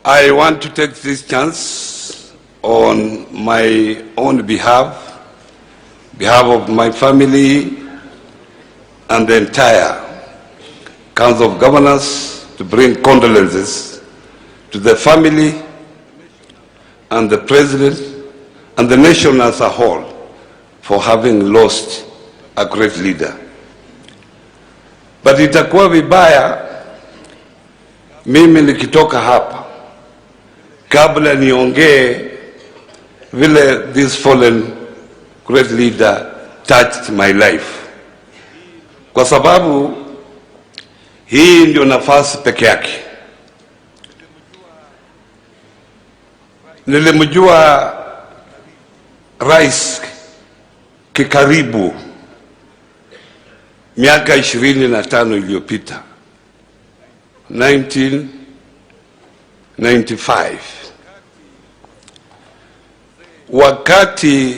I want to take this chance on my own behalf of my family and the entire Council of Governors to bring condolences to the family and the President and the nation as a whole for having lost a great leader. But itakuwa vibaya mimi nikitoka hapa kabla niongee vile this fallen great leader touched my life, kwa sababu hii ndio nafasi peke yake. Nilimjua rais kikaribu miaka 25 iliyopita, 1995, wakati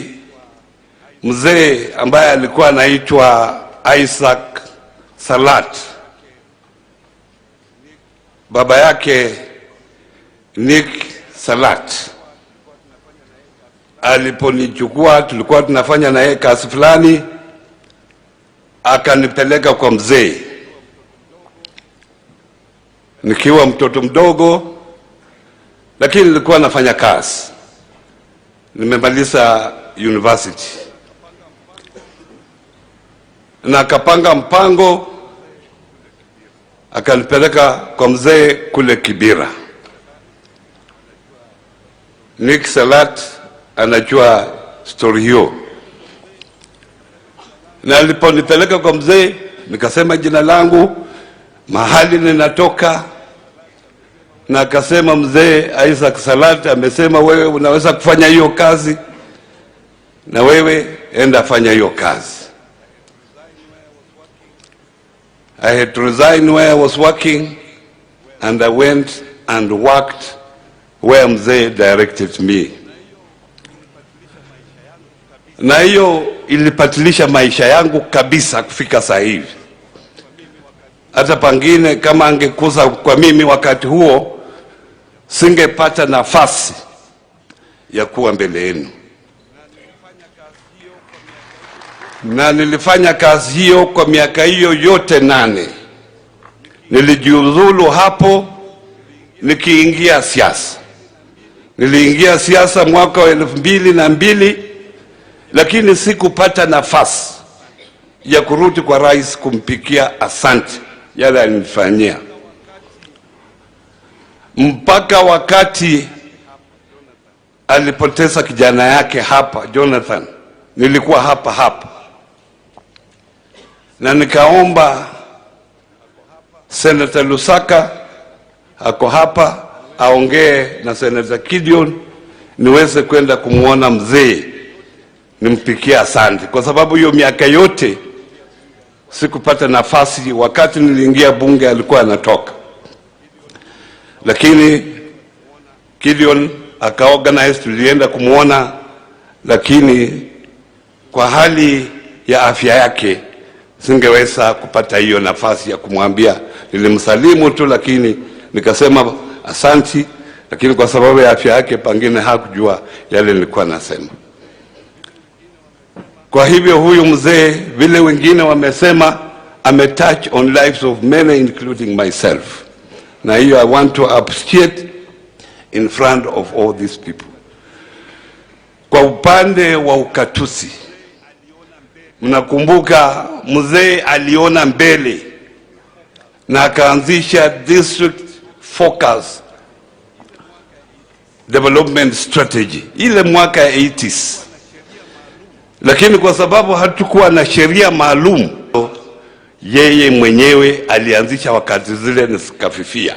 mzee ambaye alikuwa anaitwa Isaac Salat, baba yake Nick Salat, aliponichukua, tulikuwa tunafanya na yeye kazi fulani, akanipeleka kwa mzee nikiwa mtoto mdogo, lakini nilikuwa nafanya kazi, nimemaliza university, na akapanga mpango akanipeleka kwa mzee kule Kibera. Nick Salat anajua story hiyo. Na aliponipeleka kwa mzee, nikasema jina langu, mahali ninatoka, na akasema mzee Isaac Salat amesema wewe unaweza kufanya hiyo kazi, na wewe enda fanya hiyo kazi. I had to resign where I was working, and I went and worked where mzee directed me. Na hiyo ilipatilisha maisha yangu kabisa kufika sasa hivi. Hata pangine kama angekuza kwa mimi wakati huo, singepata nafasi ya kuwa mbele yenu. Na nilifanya kazi hiyo kwa miaka hiyo yote 8. Nilijiuzulu hapo nikiingia siasa. Niliingia siasa mwaka wa 2002, lakini sikupata nafasi ya kurudi kwa rais kumpikia asante yale alinifanyia. Mpaka wakati alipoteza kijana yake hapa, Jonathan, nilikuwa hapa. Na nikaomba Senator Lusaka ako hapa aongee na Senator Gideon niweze kwenda kumuona mzee nimpikia asante, kwa sababu hiyo miaka yote sikupata nafasi. Wakati niliingia bunge alikuwa anatoka, lakini Gideon akaorganize, tulienda kumuona, lakini kwa hali ya afya yake singeweza kupata hiyo nafasi ya kumwambia. Nilimsalimu tu, lakini nikasema asanti, lakini kwa sababu ya afya yake pangine hakujua yale nilikuwa nasema. Kwa hivyo huyu mzee, vile wengine wamesema, touch on lives of many including myself. Na hiyo I want to appreciate in front of all these people. Kwa upande wa ukatusi, mnakumbuka mzee aliona mbele na akaanzisha district focus development strategy ile mwaka ya 80s. Lakini kwa sababu hatukuwa na sheria maalum, yeye mwenyewe alianzisha wakati zile nisikafifia.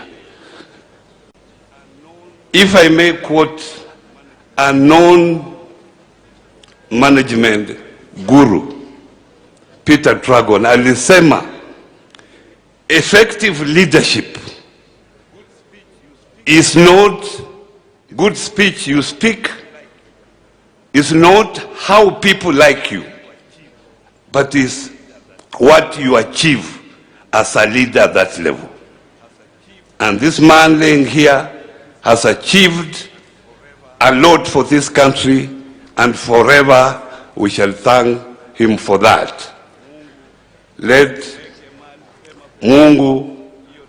If I may quote a known management guru, Peter Dragon, alisema effective leadership is not good speech you speak, is not how people like you, but is what you achieve as a leader at that level. And this man laying here has achieved a lot for this country, and forever we shall thank him for that. Let Mungu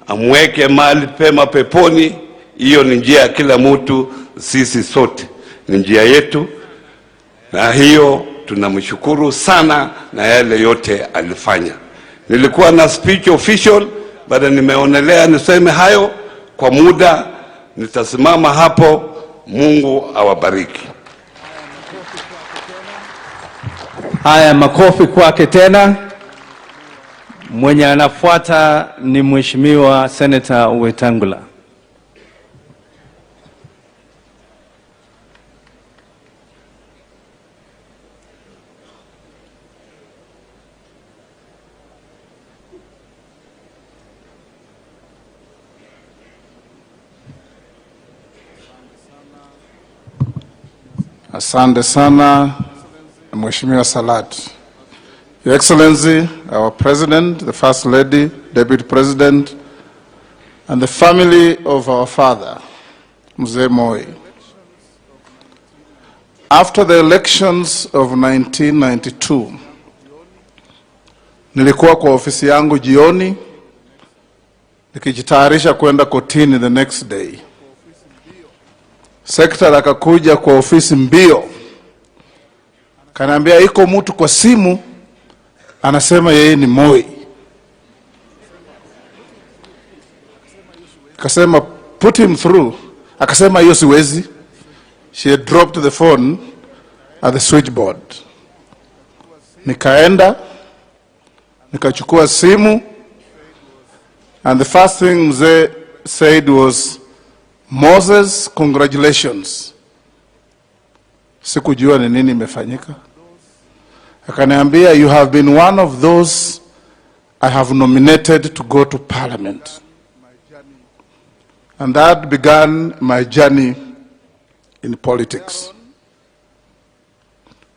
amweke mahali pema peponi. Hiyo ni njia ya kila mtu, sisi sote ni njia yetu, na hiyo tunamshukuru sana na yale yote alifanya. Nilikuwa na speech official, baada nimeonelea niseme hayo kwa muda, nitasimama hapo. Mungu awabariki. Haya, makofi kwake tena. Mwenye anafuata ni Mheshimiwa Senator Wetangula. Asante sana, Mheshimiwa Salat. Your Excellency, our President, the First Lady, Deputy President, and the family of our father, Mzee Moi. After the elections of 1992, nilikuwa kwa ofisi yangu jioni, nikijitayarisha kwenda kotini the next day. Secretary akakuja kwa ofisi mbio, kaniambia iko mtu kwa simu anasema yeye ni Moi. Akasema put him through. Akasema hiyo siwezi. She had dropped the phone at the switchboard. Nikaenda, nikachukua simu, and the first thing Mzee said was, Moses, congratulations. Sikujua ni nini imefanyika. Akaniambia, you have been one of those I have nominated to go to Parliament. And that began my journey in politics.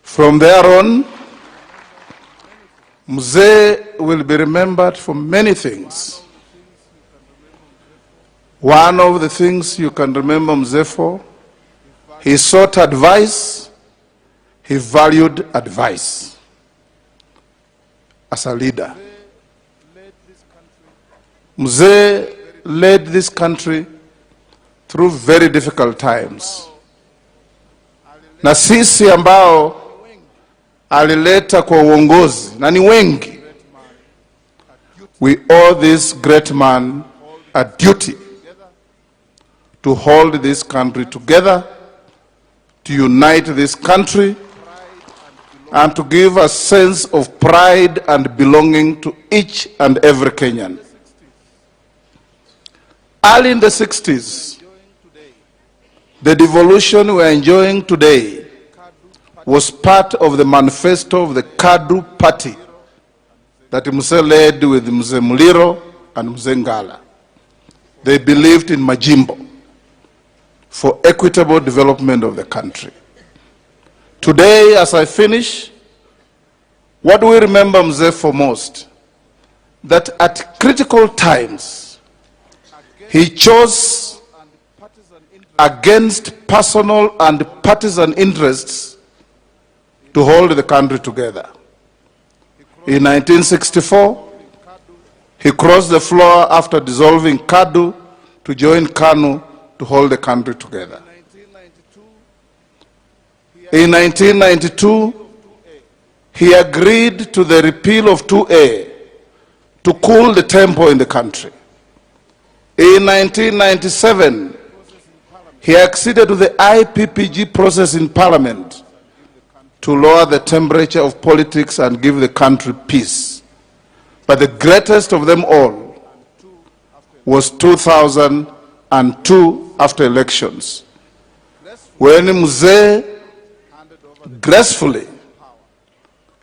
From there on, Mzee will be remembered for many things. One of the things you can remember Mzee for, he sought advice, he valued advice as a leader. Mzee led this country through very difficult times. Na sisi ambao alileta kwa uongozi, na ni wengi, we owe this great man a duty to hold this country together, to unite this country, and to give a sense of pride and belonging to each and every Kenyan. Early in the 60s, the devolution we are enjoying today was part of the manifesto of the KADU party that Mzee led with Mzee Muliro and Mzee Ngala. They believed in Majimbo for equitable development of the country. Today, as I finish, what do we remember Mzee for most? That at critical times, he chose against personal and partisan interests to hold the country together. In 1964, he crossed the floor after dissolving KADU to join KANU to hold the country together. In 1992, he agreed to the repeal of 2A to cool the tempo in the country. In 1997, he acceded to the IPPG process in Parliament to lower the temperature of politics and give the country peace. But the greatest of them all was 2002 after elections, when Mzee gracefully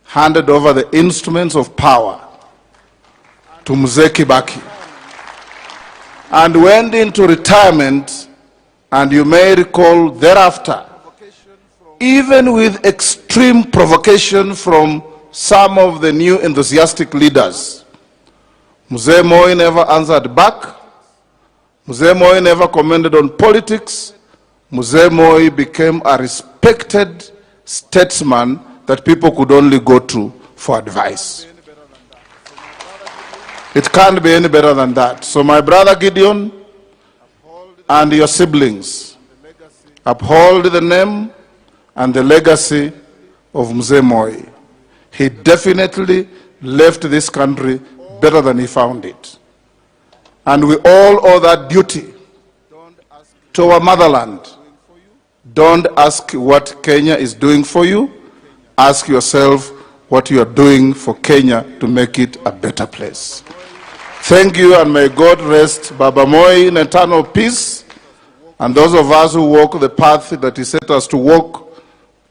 handed over the instruments of power to Mzee Kibaki and went into retirement. And you may recall thereafter, even with extreme provocation from some of the new enthusiastic leaders, Mzee Moi never answered back. Mzee Moi never commented on politics. Mzee Moi became a respected statesman that people could only go to for advice. It can't be any better than that. So my brother Gideon and your siblings, uphold the name and the legacy of Mzee Moi. He definitely left this country better than he found it. And we all owe that duty to our motherland. Don't ask what Kenya is doing for you. Ask yourself what you are doing for Kenya to make it a better place. Thank you, and may God rest Baba Moi in eternal peace. And those of us who walk the path that he set us to walk,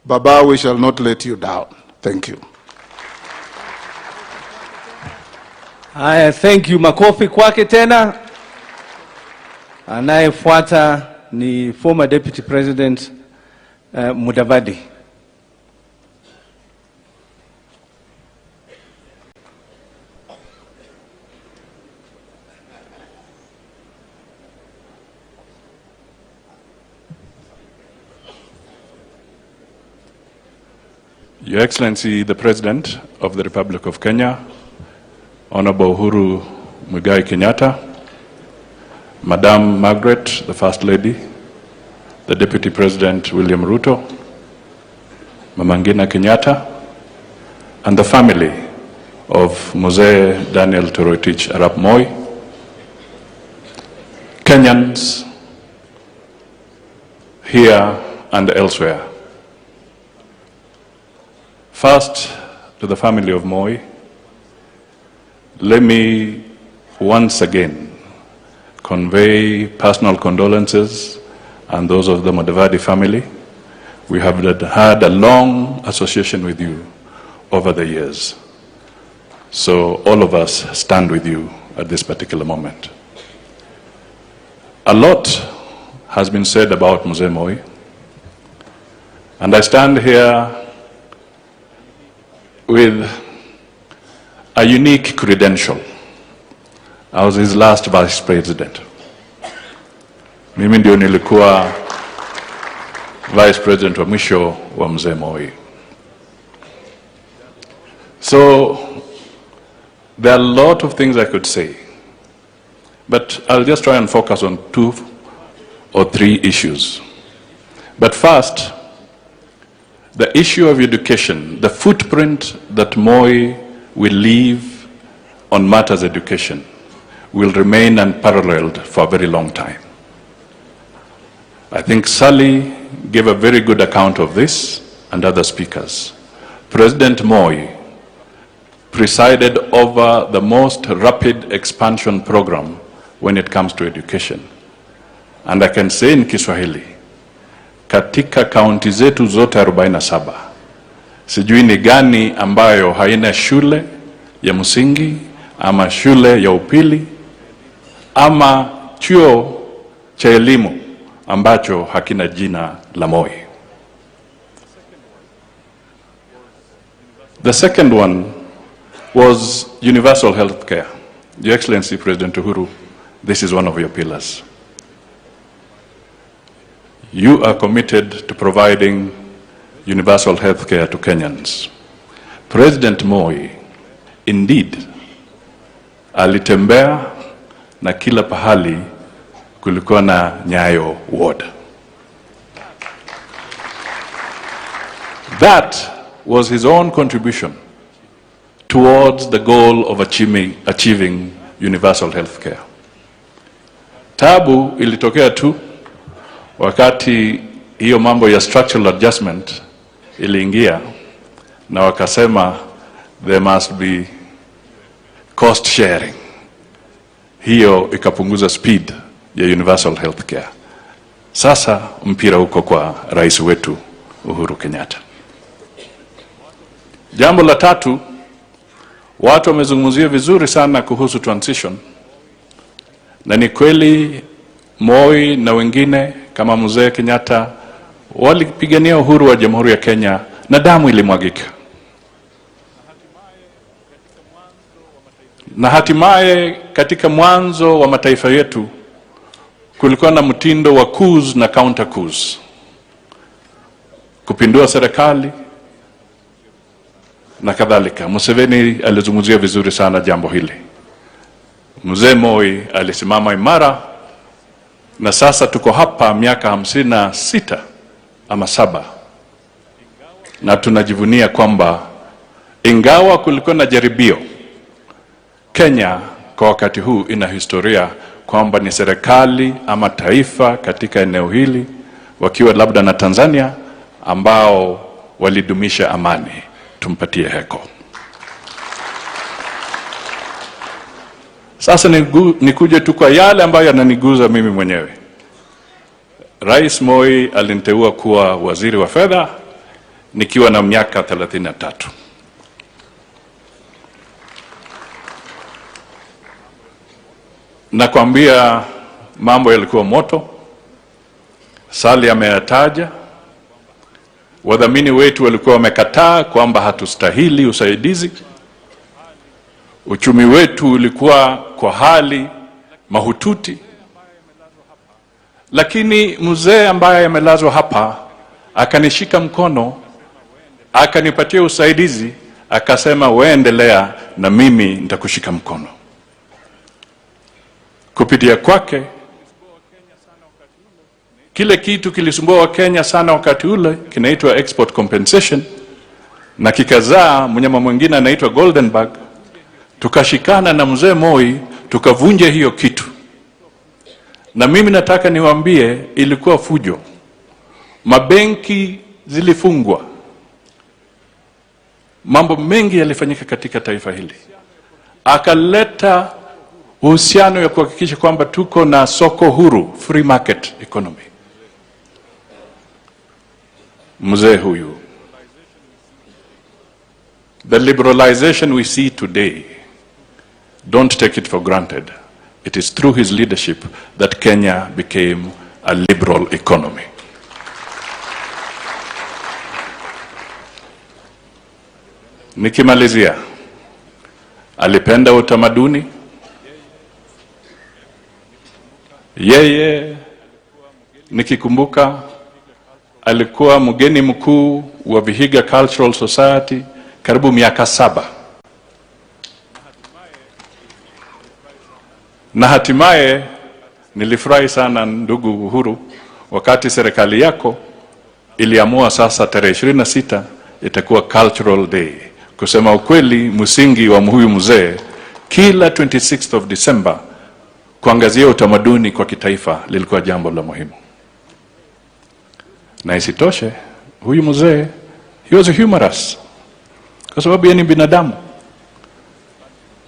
Baba, we shall not let you down. Thank you. Thank you. Makofi kwake tena. Anayefuata ni former Deputy President Mudavadi. Your Excellency, the President of the Republic of Kenya, Honorable Uhuru Muigai Kenyatta, Madam Margaret, the First Lady, the Deputy President William Ruto, Mama Ngina Kenyatta, and the family of Mzee Daniel Toroitich Arap Moi, Kenyans here and elsewhere. First, to the family of Moi, let me once again convey personal condolences and those of the Mudavadi family. We have had a long association with you over the years. So all of us stand with you at this particular moment. A lot has been said about Mzee Moi, and I stand here with a unique credential. I was his last vice president. Mimi ndio nilikuwa vice president wa mwisho wa Mzee Moi. So there are a lot of things I could say, but I'll just try and focus on 2 or 3 issues. But first, the issue of education, the footprint that Moi will leave on matters education will remain unparalleled for a very long time. I think Sally gave a very good account of this, and other speakers. President Moi presided over the most rapid expansion program when it comes to education. And I can say in Kiswahili, katika kaunti zetu zote 47, sijui ni gani ambayo haina shule ya msingi ama shule ya upili ama chuo cha elimu ambacho hakina jina la Moi. The second one was universal health care. Your Excellency President Uhuru, this is one of your pillars. You are committed to providing universal health care to Kenyans. President Moi, indeed, alitembea na kila pahali kulikuwa na Nyayo ward. That was his own contribution towards the goal of achieving universal health care. Tabu ilitokea tu wakati hiyo mambo ya structural adjustment iliingia na wakasema there must be cost sharing. Hiyo ikapunguza speed ya universal health care. Sasa mpira uko kwa rais wetu Uhuru Kenyatta. Jambo la tatu, watu wamezungumzia vizuri sana kuhusu transition. Na ni kweli Moi na wengine kama Mzee Kenyatta walipigania uhuru wa Jamhuri ya Kenya na damu ilimwagika. Na hatimaye katika mwanzo wa mataifa yetu kulikuwa na mtindo wa coups na counter coups, kupindua serikali na kadhalika. Museveni alizungumzia vizuri sana jambo hili. Mzee Moi alisimama imara, na sasa tuko hapa miaka 56 ama 7, na tunajivunia kwamba ingawa kulikuwa na jaribio, Kenya kwa wakati huu ina historia kwamba ni serikali ama taifa katika eneo hili, wakiwa labda na Tanzania, ambao walidumisha amani. Tumpatie heko. Sasa nikuje tu kwa yale ambayo yananiguza mimi mwenyewe. Rais Moi aliniteua kuwa waziri wa fedha nikiwa na miaka 33. Nakwambia mambo yalikuwa moto. Sali ameyataja. Wadhamini wetu walikuwa wamekataa kwamba hatustahili usaidizi. Uchumi wetu ulikuwa kwa hali mahututi. Lakini mzee ambaye amelazwa hapa akanishika mkono, akanipatia usaidizi, akasema wewe endelea na mimi nitakushika mkono. Kupitia kwake, kile kitu kilisumbua Wakenya sana wakati ule kinaitwa export compensation, na kikazaa mnyama mwingine anaitwa golden bag. Tukashikana na mzee Moi tukavunja hiyo kitu. Na mimi nataka niwaambie ilikuwa fujo. Mabenki zilifungwa. Mambo mengi yalifanyika katika taifa hili. Akaleta uhusiano ya kuhakikisha kwamba tuko na soko huru, free market economy. Mzee huyu. The liberalization we see today, don't take it for granted. It is through his leadership that Kenya became a liberal economy. Nikimalizia, alipenda utamaduni. Yeye, nikikumbuka, alikuwa mgeni mkuu wa Vihiga Cultural Society karibu miaka 7. Na hatimaye nilifurahi sana ndugu Uhuru wakati serikali yako iliamua sasa tarehe 26 itakuwa Cultural Day. Kusema ukweli, msingi wa huyu mzee, kila 26th of December kuangazia utamaduni kwa kitaifa lilikuwa jambo la muhimu. Na isitoshe, huyu mzee, he was humorous, kwa sababu yeye ni binadamu.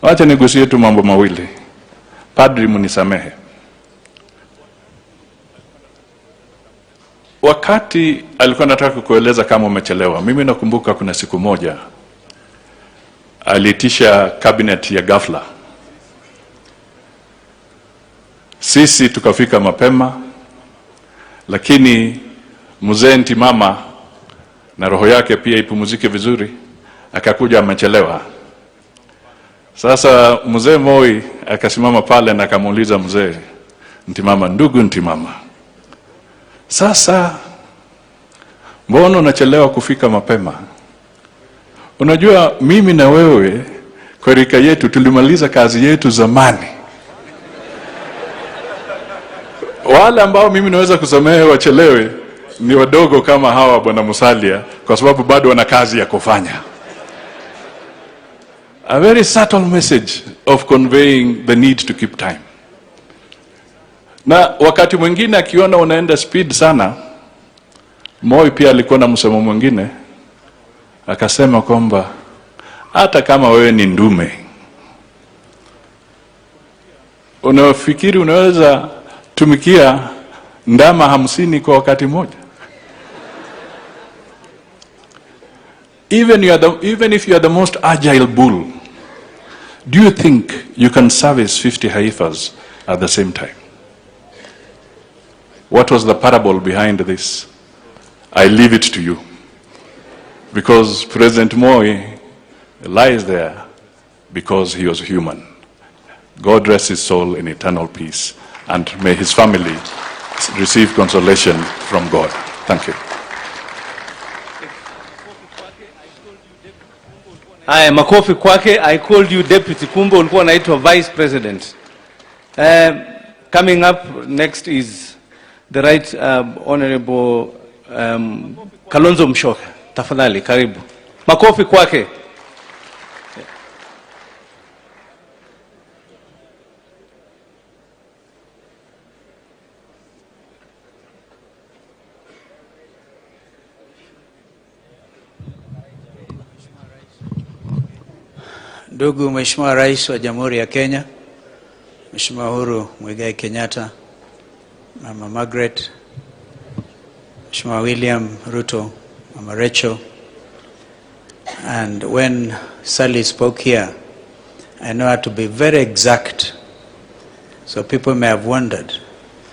Wacha nigusie tu mambo mawili. Padri, munisamehe. Wakati alikuwa nataka kueleza kama umechelewa, mimi nakumbuka kuna siku moja aliitisha cabinet ya ghafla. Sisi tukafika mapema, lakini mzee ntimama na roho yake pia ipumzike vizuri, akakuja amechelewa. Sasa mzee Moi akasimama pale na akamuuliza mzee ntimama, ndugu ntimama, sasa mbona unachelewa kufika mapema? Unajua mimi na wewe kwa rika yetu tulimaliza kazi yetu zamani. Wale ambao mimi naweza kusamehe wachelewe ni wadogo kama hawa bwana Musalia, kwa sababu bado wana kazi ya kufanya. A very subtle message of conveying the need to keep time. Na wakati mwingine akiona unaenda speed sana, Moi pia alikuwa na msemo mwingine, akasema kwamba hata kama wewe ni ndume, unafikiri unaweza tumikia ndama 50 kwa wakati mmoja? Even if you are the most agile bull, do you think you can service 50 heifers at the same time? What was the parable behind this? I leave it to you. Because President Moi lies there because he was human. God rest his soul in eternal peace. and may his family receive consolation from God. Thank you. Aya, makofi kwake. I called you Deputy, kumbe ulikuwa unaitwa Vice President. Coming up next is the Right Honorable Kalonzo Musyoka. Tafadhali, karibu. Makofi kwake. Ndugu Mheshimiwa Rais wa Jamhuri ya Kenya, Mheshimiwa Uhuru Muigai Kenyatta, Mama Margaret, Mheshimiwa William Ruto, Mama Rachel, and when Sally spoke here, I know I had to be very exact, so people may have wondered,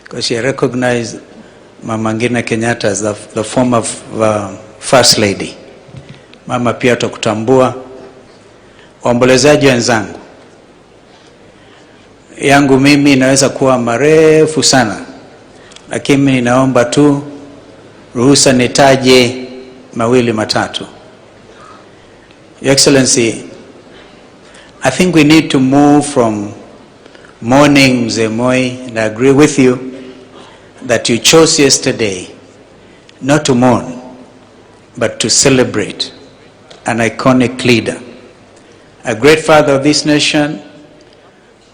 because she recognized Mama Ngina Kenyatta as the former First Lady. Mama pia tukutambua. Waombolezaji wenzangu, yangu mimi inaweza kuwa marefu sana, lakini ninaomba tu ruhusa nitaje mawili matatu. Your Excellency, I think we need to move from mourning Mzee Moi, and I agree with you that you chose yesterday not to mourn, but to celebrate an iconic leader, a great father of this nation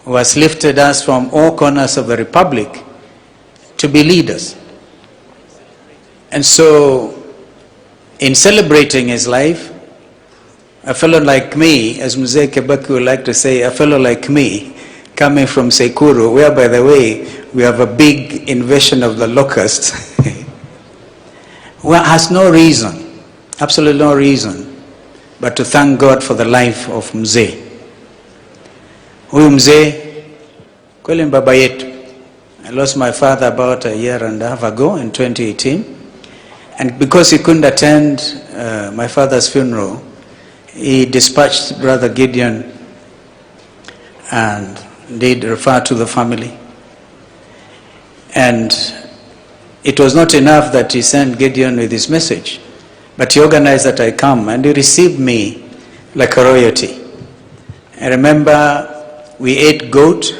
who has lifted us from all corners of the Republic to be leaders. And so, in celebrating his life, a fellow like me, as Mzee Kibaki would like to say, a fellow like me, coming from Sekuru, where, by the way, we have a big invasion of the locusts, well, has no reason, absolutely no reason, but to thank God for the life of Mzee. Huyu Mzee, kweli baba yetu. I lost my father about a year and a half ago in 2018. And because he couldn't attend my father's funeral, he dispatched Brother Gideon and did refer to the family. And it was not enough that he sent Gideon with his message, but he organized that I come, and he received me like a royalty. I remember we ate goat.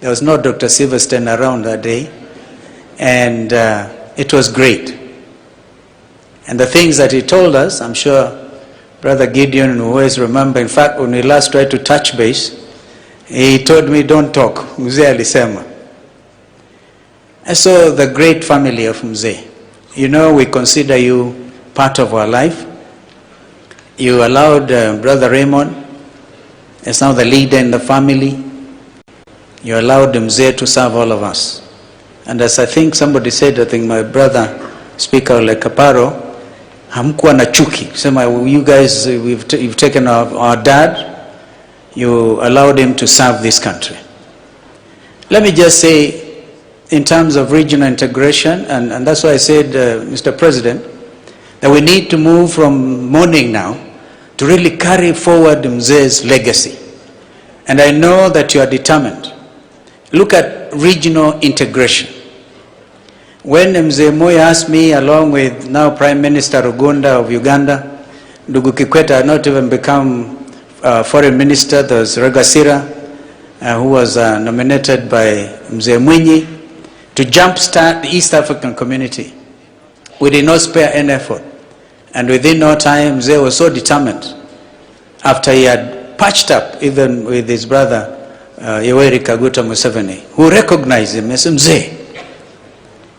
There was no Dr. Silverstein around that day, and it was great. And the things that he told us, I'm sure Brother Gideon will always remember. In fact, when we last tried to touch base, he told me, don't talk. Mzee alisema. And so the great family of Mzee, you know, we consider you part of our life. You allowed Brother Raymond as now the leader in the family. You allowed Mzee to serve all of us. And as I think somebody said, I think my brother, Speaker Lekaparo, hamkuwa na chuki. Sema, you guys, you've taken our dad, you allowed him to serve this country. Let me just say, in terms of regional integration, and that's why I said, Mr. President, that we need to move from mourning now to really carry forward Mzee's legacy. And I know that you are determined. Look at regional integration. When Mzee Moi asked me, along with now Prime Minister Rugunda of Uganda, Ndugu Kikwete had not even become foreign minister, there was Regasira, who was nominated by Mzee Mwinyi, to jumpstart the East African community. We did not spare any effort. And within no time, Mzee was so determined, after he had patched up even with his brother, Yoweri Kaguta Museveni, who recognized him as Mzee.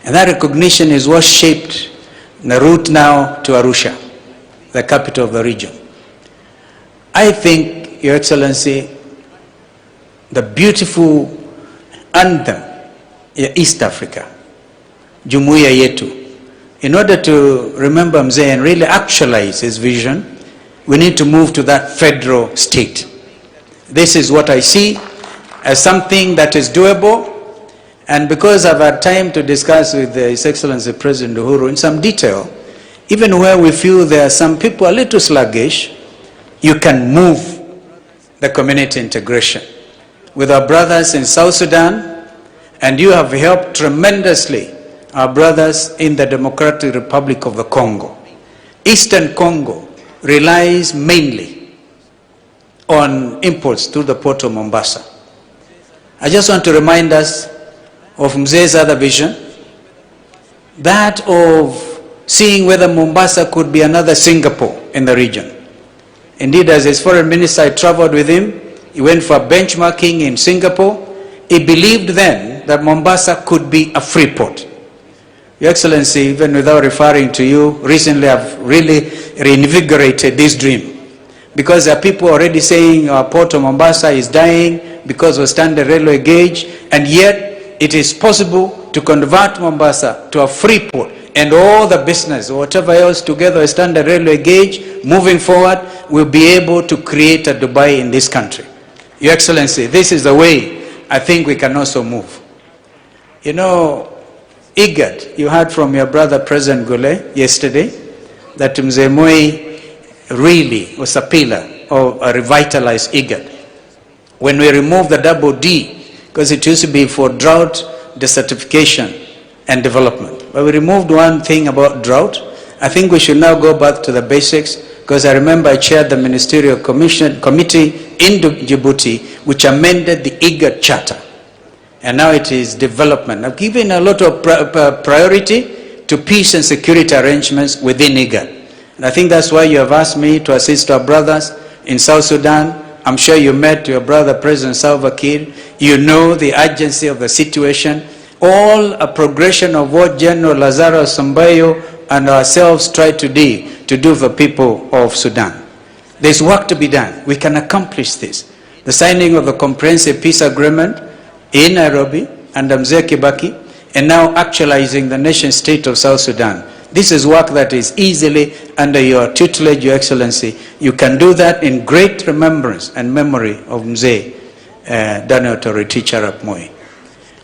And that recognition is what shaped the route now to Arusha, the capital of the region. I think, Your Excellency, the beautiful anthem, East Africa, Jumuiya Yetu, in order to remember Mzee and really actualize his vision, we need to move to that federal state. This is what I see as something that is doable. And because I've had time to discuss with His Excellency President Uhuru in some detail, even where we feel there are some people a little sluggish, you can move the community integration. With our brothers in South Sudan, And you have helped tremendously our brothers in the Democratic Republic of the Congo. Eastern Congo relies mainly on imports through the port of Mombasa. I just want to remind us of Mzee's other vision, that of seeing whether Mombasa could be another Singapore in the region. Indeed, as his foreign minister, I traveled with him. He went for benchmarking in Singapore. He believed then that Mombasa could be a free port. Your Excellency, even without referring to you, recently I've really reinvigorated this dream. Because there are people already saying our port of Mombasa is dying because of standard railway gauge, and yet it is possible to convert Mombasa to a free port, and all the business, or whatever else together with standard railway gauge, moving forward, will be able to create a Dubai in this country. Your Excellency, this is the way I think we can also move. You know, IGAD, you heard from your brother President Gule yesterday that Mzee Moi really was a pillar of a revitalized IGAD. When we removed the double D, because it used to be for drought, desertification, and development. But we removed one thing about drought. I think we should now go back to the basics, because I remember I chaired the Ministerial Committee in Djibouti, which amended the IGAD Charter. And now it is development. I've given a lot of priority to peace and security arrangements within IGAD. And I think that's why you have asked me to assist our brothers in South Sudan. I'm sure you met your brother, President Salva Kiir. You know the urgency of the situation. All a progression of what General Lazarus Sambayo and ourselves tried to do for people of Sudan. There's work to be done. We can accomplish this. The signing of the Comprehensive Peace Agreement in Nairobi under Mzee Kibaki, and now actualizing the nation state of South Sudan. This is work that is easily under your tutelage, Your Excellency. You can do that in great remembrance and memory of Mzee Daniel Toroitich Arap Moi.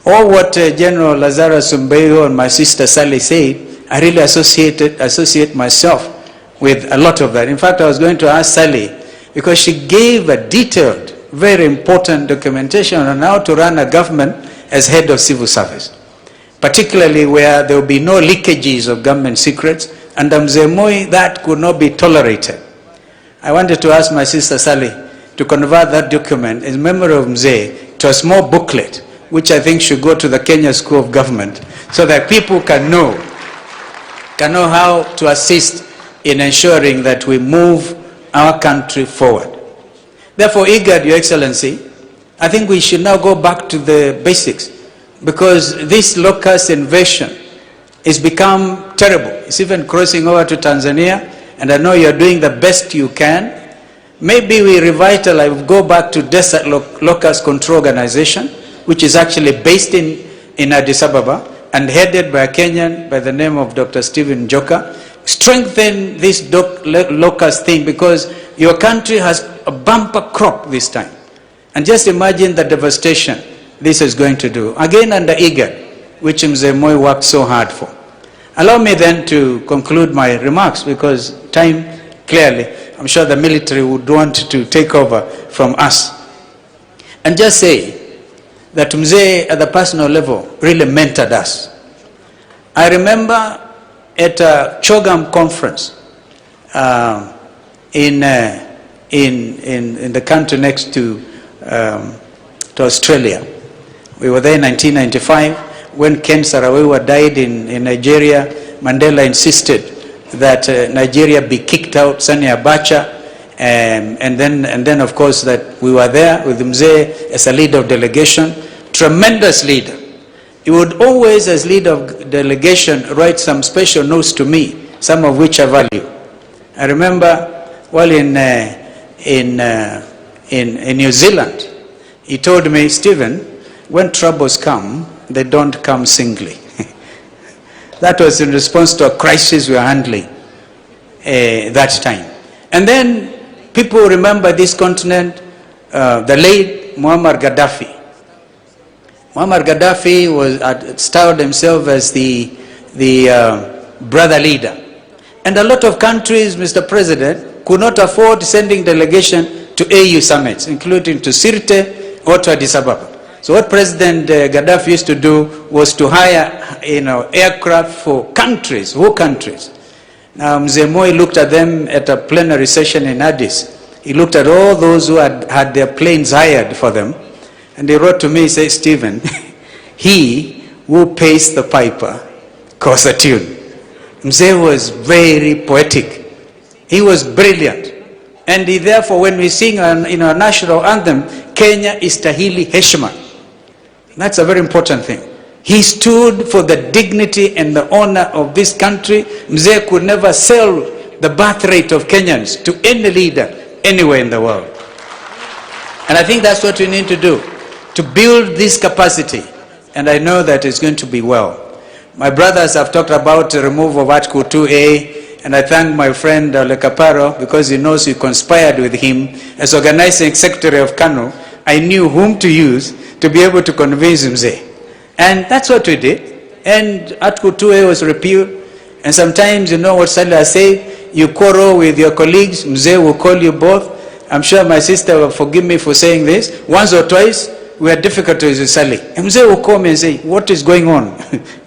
All what General Lazarus Sambayo and my sister Sally said, I really associate myself with a lot of that. In fact, I was going to ask Sally, because she gave a detailed, very important documentation on how to run a government as head of civil service, particularly where there will be no leakages of government secrets, and Mzee Moi, that could not be tolerated. I wanted to ask my sister Sally to convert that document in memory of Mzee to a small booklet, which I think should go to the Kenya School of Government, so that people can know how to assist in ensuring that we move our country forward. Therefore, IGAD, Your Excellency, I think we should now go back to the basics, because this locust invasion has become terrible. It's even crossing over to Tanzania, and I know you're doing the best you can. Maybe we revitalize, go back to Desert Locust Control Organization, which is actually based in Addis Ababa and headed by a Kenyan by the name of Dr. Stephen Njoka. Strengthen this locust thing, because your country has a bumper crop this time. And just imagine the devastation this is going to do. Again under IGAD, which Mzee Moi worked so hard for. Allow me then to conclude my remarks, because time, clearly, I'm sure the military would want to take over from us. And just say that Mzee at the personal level really mentored us. I remember at a CHOGAM conference in the country next to Australia. We were there in 1995 when Ken Saro-Wiwa died in Nigeria. Mandela insisted that Nigeria be kicked out, Sani Abacha, and then of course that we were there with Mzee as a leader of delegation, tremendous leader. He would always, as leader of delegation, write some special notes to me, some of which I value. I remember while in New Zealand, he told me, Stephen, when troubles come, they don't come singly. That was in response to a crisis we were handling that time. And then people remember this continent, the late Muammar Gaddafi. Muammar Gaddafi styled himself as the brother leader. And a lot of countries, Mr. President, could not afford sending delegation to AU summits, including to Sirte or to Addis Ababa. So what President Gaddafi used to do was to hire, aircraft for countries, whole countries. Now, Mzee Moi looked at them at a plenary session in Addis. He looked at all those who had their planes hired for them, and he wrote to me, he said, Stephen, he who pays the piper calls the tune. Mzee was very poetic. He was brilliant. And he, therefore, when we sing our national anthem, Kenya istahili heshima. That's a very important thing. He stood for the dignity and the honor of this country. Mzee could never sell the birth rate of Kenyans to any leader anywhere in the world. And I think that's what we need to do, to build this capacity. And I know that it's going to be well. My brothers have talked about the removal of Article 2A, and I thank my friend Lekaparo because he knows we conspired with him as organizing secretary of KANU. I knew whom to use to be able to convince Mzee. And that's what we did. And Article 2A was repealed. And sometimes, you know what Salah said, you quarrel with your colleagues, Mzee will call you both. I'm sure my sister will forgive me for saying this. Once or twice, we had difficulties with Sally. And Mzee will call me and say, what is going on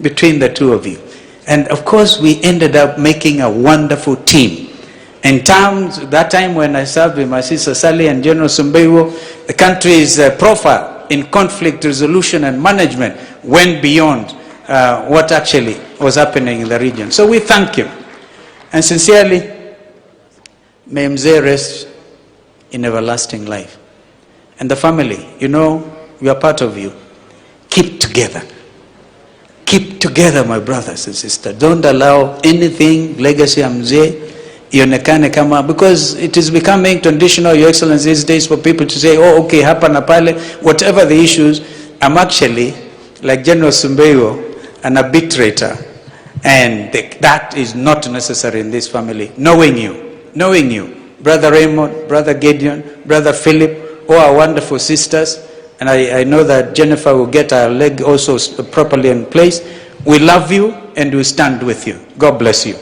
between the two of you? And of course, we ended up making a wonderful team. In terms, that time when I served with my sister Sally and General Sumbewo, the country's profile in conflict resolution and management went beyond what actually was happening in the region. So we thank him. And sincerely, may Mzee rest in everlasting life. And the family, you know, we are part of you. Keep together. Keep together, my brothers and sisters. Don't allow anything, legacy of Mzee, ionekane kama, because it is becoming traditional, Your Excellency, these days for people to say, oh, okay, hapa na pale, whatever the issues. I'm actually, like General Sumbeyo, an arbitrator. And that is not necessary in this family. Knowing you, Brother Raymond, Brother Gideon, Brother Philip, all our wonderful sisters, and I know that Jennifer will get her leg also properly in place. We love you and we stand with you. God bless you.